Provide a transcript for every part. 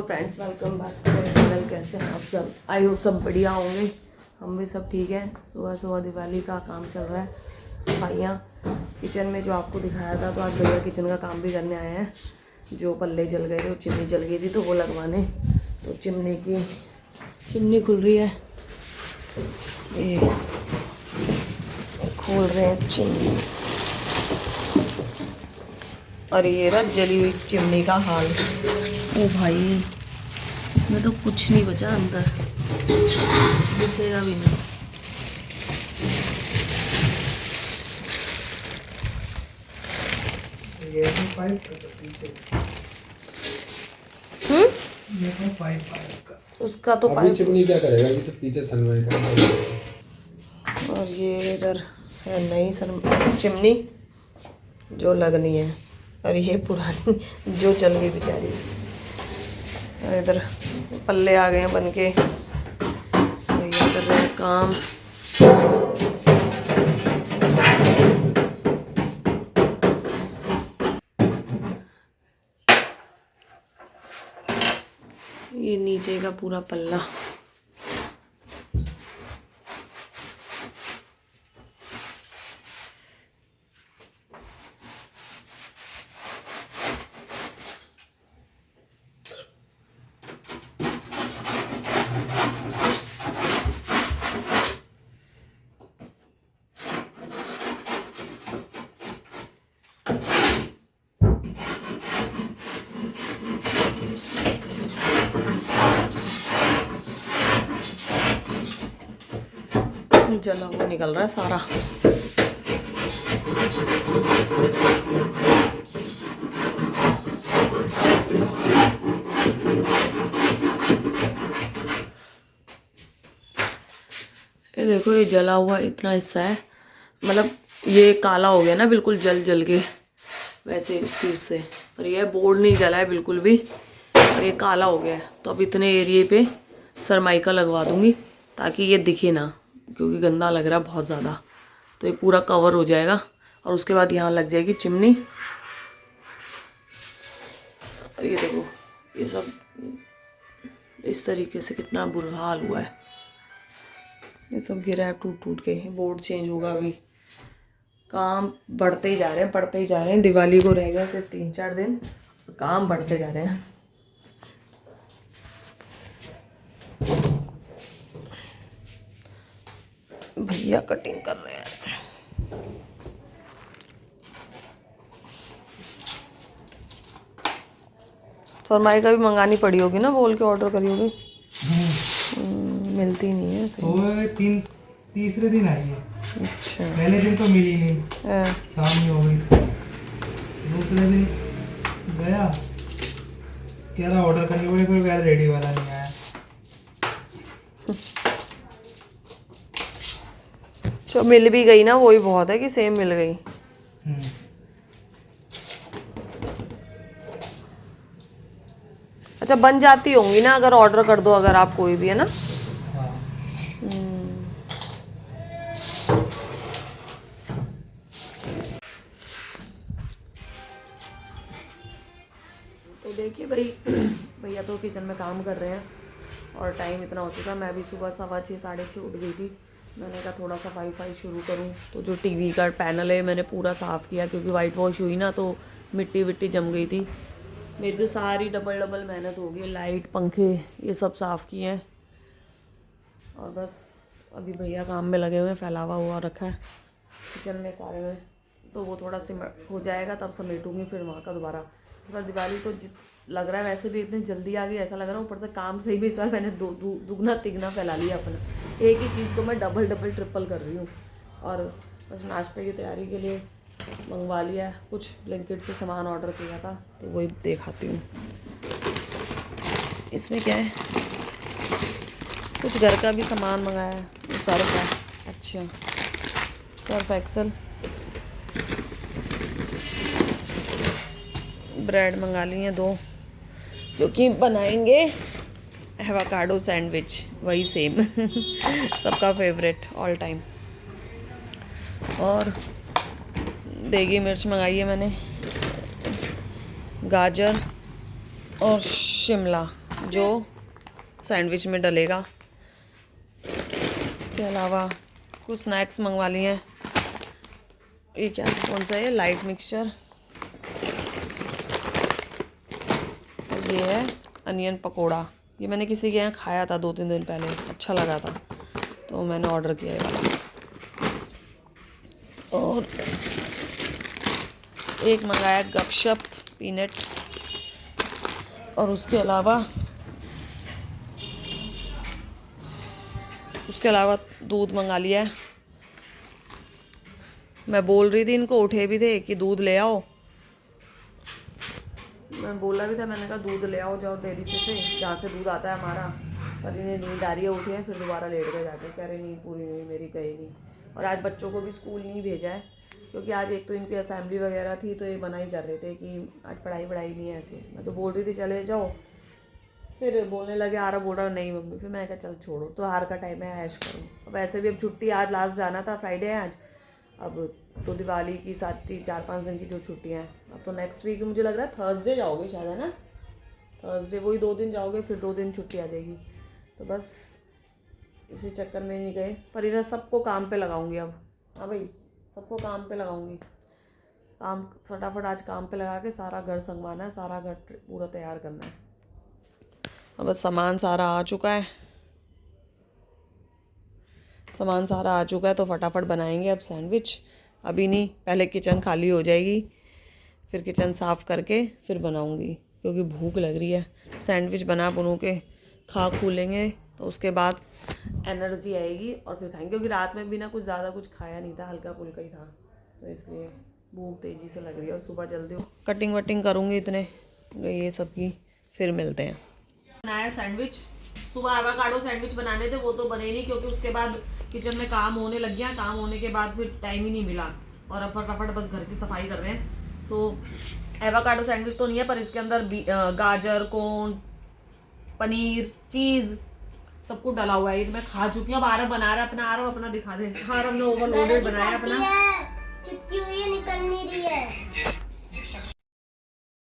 Friends, welcome back to my channel. कैसे हैं आप सब? आई होप सब बढ़िया होंगे। हम भी सब ठीक हैं। सुबह सुबह दिवाली का काम चल रहा है, सफाइयाँ किचन में जो आपको दिखाया था। तो आज भैया किचन का काम भी करने आए हैं। जो पल्ले जल गए थे, वो चिमनी जल गई थी तो वो लगवाने। तो चिमनी खुल रही है, ये खोल रहे हैं चिमनी। और ये रहा जली हुई चिमनी का हाल। ओ भाई, इसमें तो कुछ नहीं बचा, अंदर दिखेगा भी नहीं। ये तो पाइप का तो पीछे ये तो पाइप है इसका। उसका तो अभी चिमनी क्या करेगा? ये तो पीछे सनमाई का। और ये इधर है नई चिमनी जो लगनी है, और ये पुरानी जो जल गई बेचारी। और इधर पल्ले आ गए हैं बन के, ये कर रहे हैं काम। ये नीचे का पूरा पल्ला। जला हुआ निकल रहा है सारा। ये देखो, ये जला हुआ इतना हिस्सा है, मतलब ये काला हो गया ना बिल्कुल, जल के वैसे उससे। और ये बोर्ड नहीं जला है बिल्कुल भी, और ये काला हो गया है। तो अब इतने एरिए पे सरमाइका लगवा दूंगी ताकि ये दिखे ना, क्योंकि गंदा लग रहा है बहुत ज़्यादा। तो ये पूरा कवर हो जाएगा और उसके बाद यहाँ लग जाएगी चिमनी। और ये देखो, ये सब इस तरीके से कितना बुरा हाल हुआ है। ये सब गिरा है टूट के। बोर्ड चेंज होगा अभी। काम बढ़ते ही जा रहे हैं। दिवाली को रह गया सिर्फ 3-4 दिन, काम बढ़ते जा रहे हैं। भैया कटिंग कर रहे हैं। सरमाइका भी मंगानी पड़ी होगी ना, बोल के ऑर्डर करी होगी। मिलती नहीं है सही। तो तीसरे दिन आई है। अच्छा, पहले दिन तो मिली नहीं, शाम ही हो गई। दूसरे दिन गया, कह रहा ऑर्डर करनी पड़ी, फिर कह रहा रेडी वाला नहीं आया। जो मिल भी गई ना, वही बहुत है कि सेम मिल गई। अच्छा, बन जाती होंगी ना अगर ऑर्डर कर दो, अगर आप कोई भी, है ना। हाँ। तो देखिए भाई, भैया तो किचन में काम कर रहे हैं और टाइम इतना हो चुका। मैं भी सुबह 6:15 साढ़े 6 उठ गई थी। मैंने कहा थोड़ा सा सफाई शुरू करूं। तो जो टीवी का पैनल है मैंने पूरा साफ़ किया, क्योंकि वाइट वॉश हुई ना तो मिट्टी विट्टी जम गई थी। मेरी तो सारी डबल मेहनत हो गई। लाइट, पंखे, ये सब साफ़ किए हैं। और बस अभी भैया काम में लगे हुए हैं। फैलावा हुआ रखा है किचन में सारे में, तो वो थोड़ा सिमट हो जाएगा तब समेटूंगी फिर वहाँ का दोबारा। इस बार दिवाली तो लग रहा है वैसे भी इतनी जल्दी आ गई, ऐसा लग रहा है। ऊपर से काम सही भी इस बार मैंने दुगना तिगना फैला लिया अपना। एक ही चीज़ को मैं डबल ट्रिपल कर रही हूँ। और बस नाश्ते की तैयारी के लिए मंगवा लिया है। कुछ ब्लैंकेट से सामान ऑर्डर किया था, तो वही दिखाती हूँ। इसमें क्या है, कुछ घर का भी सामान मंगाया है। सर्फ है, अच्छा सर्फ एक्सल। ब्रेड मंगा ली हैं 2, क्योंकि बनाएंगे एवोकाडो सैंडविच, वही सेम सबका फेवरेट ऑल टाइम। और देगी मिर्च मंगाई है मैंने, गाजर और शिमला जो सैंडविच में डलेगा। उसके अलावा कुछ स्नैक्स मंगवा लिए हैं। ये क्या कौन सा है? Light mixture. ये है अनियन पकोड़ा। ये मैंने किसी के यहाँ खाया था 2-3 दिन पहले, अच्छा लगा था तो मैंने ऑर्डर किया है वाला। और एक मंगाया गपशप पीनट। और उसके अलावा दूध मंगा लिया है। मैं बोल रही थी इनको, उठे भी थे कि दूध ले आओ। मैं बोला भी था, मैंने कहा दूध ले आओ जाओ डेयरी से जहाँ से दूध आता है हमारा। पर इन्हें नींद आ रही है, उठे हैं फिर दोबारा लेट गए जाके, कह रहे नींद पूरी नहीं मेरी, गई नहीं। और आज बच्चों को भी स्कूल नहीं भेजा है क्योंकि आज एक तो इनकी असेंबली वगैरह थी, तो ये मना ही कर रहे थे कि आज पढ़ाई नहीं है ऐसे। मैं तो बोल रही थी चले जाओ, फिर बोलने लगे आरा बोल रहा नहीं मम्मी। फिर मैं कहा चल छोड़ो, तो हार का टाइम है, ऐश करो। अब ऐसे भी अब छुट्टी, आज लास्ट जाना था, फ्राइडे है आज। अब तो दिवाली की 4-5 दिन की जो छुट्टियाँ हैं, अब तो नेक्स्ट वीक मुझे लग रहा है थर्सडे जाओगे शायद, है ना? थर्सडे वही 2 दिन जाओगे, फिर 2 दिन छुट्टी आ जाएगी। तो बस इसी चक्कर में नहीं गए। पर इन्हें सबको काम पे लगाऊंगी अब। हाँ भाई, सबको काम पे लगाऊंगी। काम फटाफट आज काम पे लगा के सारा घर संगवाना है, सारा घर पूरा तैयार करना है। अब बस सामान सारा आ चुका है, तो फटाफट बनाएंगे अब सैंडविच। अभी नहीं, पहले किचन खाली हो जाएगी, फिर किचन साफ़ करके फिर बनाऊंगी क्योंकि भूख लग रही है। सैंडविच बना बनू के खा खू लेंगे तो उसके बाद एनर्जी आएगी और फिर खाएंगे। क्योंकि रात में भी ना कुछ ज़्यादा कुछ खाया नहीं था, हल्का फुल्का ही था, तो इसलिए भूख तेज़ी से लग रही है। और सुबह जल्दी कटिंग वटिंग करूँगी इतने ये सब की, फिर मिलते हैं। बनाया सैंडविच, सुबह एवोकाडो सैंडविच बनाने थे, वो तो बने नहीं क्योंकि उसके बाद किचन में काम होने लग गया। काम होने के बाद फिर टाइम ही नहीं मिला और अब फटाफट बस घर की सफाई कर रहे हैं। तो एवोकाडो सैंडविच तो नहीं है, पर इसके अंदर गाजर, कोन, पनीर, चीज़ सब कुछ डाला हुआ है। ये मैं खा चुकी हूँ। अब आरव बना रहा है अपना। आरव अपना दिखा दे। आरव ने ओवरलोडेड बनाया अपना, चिपकी हुई है, निकल नहीं रही है।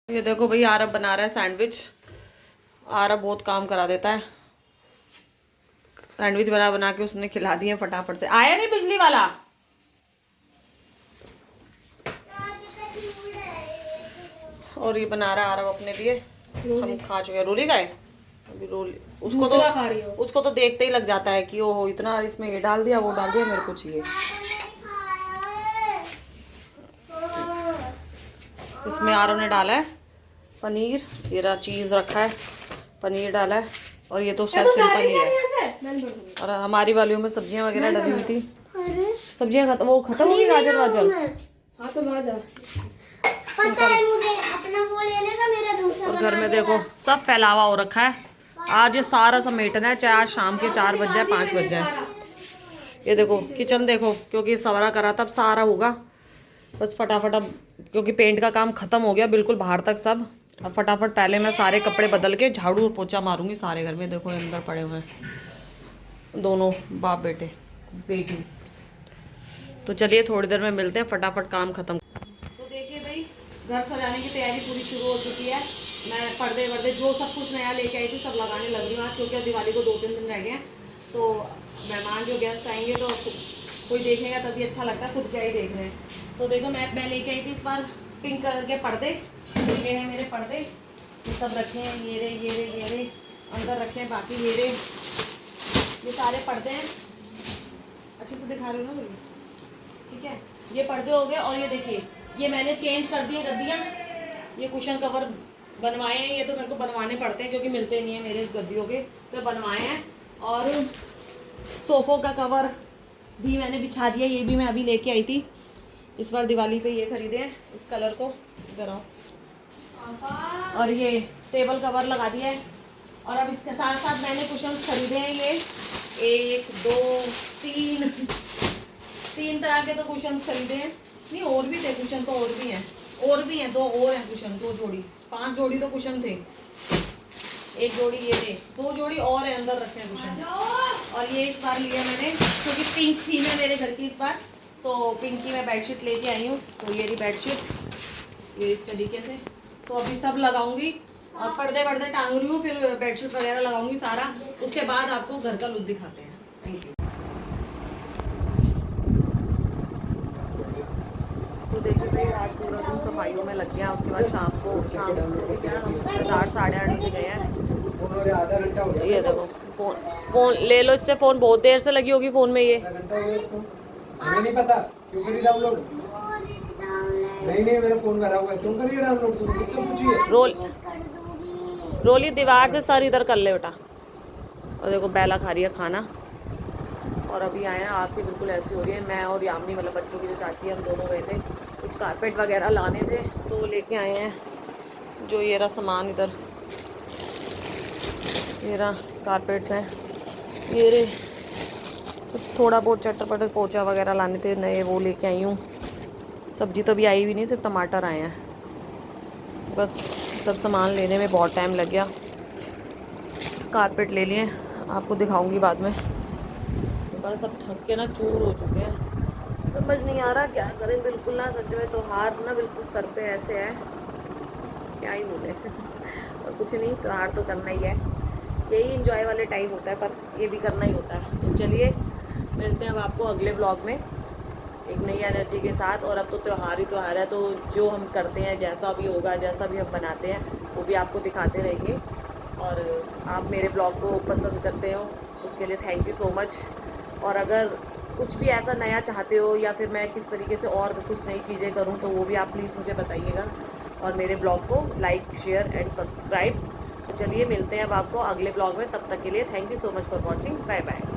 ये देखो भाई, आरव बना रहा है सैंडविच। आरव बहुत काम करा देता है। सैंडविच बना के उसने खिला दिए फटाफट से। आया नहीं बिजली वाला? और ये बना रहा है आरव अपने लिए। हम खा चुके हैं। रोली खाए अभी? रोली उसको तो देखते ही लग जाता है कि ओहो इतना इसमें ये डाल दिया, वो डाल दिया, मेरे को चाहिए। इसमें आरव ने डाला है पनीर, ये रहा चीज़ रखा है, पनीर डाला है। और ये तो शायद सिंपल ही है। और हमारी वालियों में सब्जियां वगैरह डली हुई थी। सब्जियां खत्म हो गई, गाजर वाजर। हाँ तो भाजा पता है मुझे, अपना वो लेने का, मेरा दूसरा। और घर में देखो सब फैलावा हो रखा है। आज ये सारा समेटना है, चाहे आज शाम के 4 बज जाए 5 बज जाए। ये देखो किचन देखो, क्योंकि सवरा करा तब सारा होगा। बस फटाफट अब, क्योंकि पेंट का काम खत्म हो गया बिल्कुल बाहर तक सब। अब फटाफट पहले मैं सारे कपड़े बदल के झाड़ू और पोछा मारूंगी सारे घर में। देखो अंदर पड़े हुए हैं दोनों बाप बेटी। तो चलिए थोड़ी देर में मिलते हैं, फटाफट काम खत्म। तो देखिए भाई, घर सजाने की तैयारी पूरी शुरू हो चुकी है। मैं पर्दे जो सब कुछ नया लेके आई थी सब लगाने लग रही हूँ आज, क्योंकि दिवाली को 2-3 दिन रह गए हैं। तो मेहमान जो गेस्ट आएंगे तो कोई देखेगा तभी अच्छा लगता है, खुद क्या ही देख रहे हैं। तो देखो मैं लेके आई थी इस बार पिंक कलर के पर्दे। ये हैं मेरे पर्दे, ये सब रखे हैं। ये रे अंदर रखे हैं, बाकी ये सारे पर्दे हैं। अच्छे से दिखा रही हूँ ना मुझे? ठीक है, ये पर्दे हो गए। और ये देखिए, ये मैंने चेंज कर दिए गद्दियाँ। ये कुशन कवर बनवाए हैं, ये तो मेरे को बनवाने पड़ते हैं क्योंकि मिलते नहीं है मेरे इस गद्दियों के, तो बनवाए हैं। और सोफ़ों का कवर भी मैंने बिछा दिया, ये भी मैं अभी लेके आई थी इस बार दिवाली पे। ये खरीदे हैं इस कलर को, इधर आओ। और ये टेबल कवर लगा दिया है। और अब इसके साथ साथ मैंने कुशन खरीदे हैं, ये 1 2 3 तरह के तो कुशन खरीदे हैं। नहीं और भी थे कुशन, तो और भी हैं 2 और हैं कुशन, 2 जोड़ी, 5 जोड़ी तो कुशन थे। 1 जोड़ी ये थे, 2 जोड़ी और है अंदर रखे हैं कुशन। और ये इस बार लिया मैंने क्योंकि पिंक थीम है मेरे घर की इस बार, तो पिंक की मैं बेडशीट लेके आई हूँ। तो ये रही बेडशीट, ये इस तरीके से। तो अभी सब लगाऊंगी और पर्दे वर्दे टांग रही हूँ, फिर बेडशीट वगैरह लगाऊंगी सारा, उसके बाद आपको घर का लुक दिखाते हैं। Thank you. तो देखिए भाई आज पूरा दिन सफाइयों में लग गया, उसके बाद शाम को क्या 8 साढ़े 8 बजे गए हैं। फोन वाले आधा घंटा हो गया। ये देखो फोन ले लो इससे, फोन बहुत देर से लगी होगी फोन में ये। आधा घंटा हो गया इसको, हमें नहीं पता क्यों करी डाउनलोड। नहीं मेरा फोन भरा हुआ है, क्यों करिए डाउनलोड? तूने किससे पूछी है? रोली दीवार से सर इधर कर ले बेटा। और देखो बेला खा रही है खाना, और अभी आए हैं, आँखें बिल्कुल ऐसी हो रही है। मैं और यामिनी मतलब बच्चों की जो चाची है, हम दोनों गए थे कुछ कारपेट वगैरह लाने थे, तो लेके आए हैं जो ये रहा सामान इधर, ये रहा कारपेट्स हैं, ये रे कुछ थोड़ा बहुत चटर पोचा वगैरह लाने थे नए, वो लेके आई हूँ। सब्जी तो अभी आई भी नहीं, सिर्फ टमाटर आए हैं। बस सब सामान लेने में बहुत टाइम लग गया। कारपेट ले लिए, आपको दिखाऊंगी बाद में। बस सब थक के ना चूर हो चुके हैं, समझ नहीं आ रहा क्या करें। बिल्कुल ना सच में तो हार ना बिल्कुल सर पे ऐसे है, क्या ही बोले। और कुछ नहीं, तो हार तो करना ही है, यही इंजॉय वाले टाइम होता है, पर ये भी करना ही होता है। तो चलिए मिलते हैं अब आपको अगले व्लॉग में एक नई एनर्जी के साथ। और अब तो त्यौहार ही त्यौहार है, तो जो हम करते हैं, जैसा भी होगा, जैसा भी हम बनाते हैं, वो भी आपको दिखाते रहेंगे। और आप मेरे ब्लॉग को पसंद करते हो उसके लिए थैंक यू सो मच। और अगर कुछ भी ऐसा नया चाहते हो, या फिर मैं किस तरीके से और कुछ नई चीज़ें करूं, तो वो भी आप प्लीज़ मुझे बताइएगा। और मेरे ब्लॉग को लाइक शेयर एंड सब्सक्राइब। तो चलिए मिलते हैं अब आपको अगले ब्लॉग में, तब तक के लिए thank you so much for watching. Bye bye.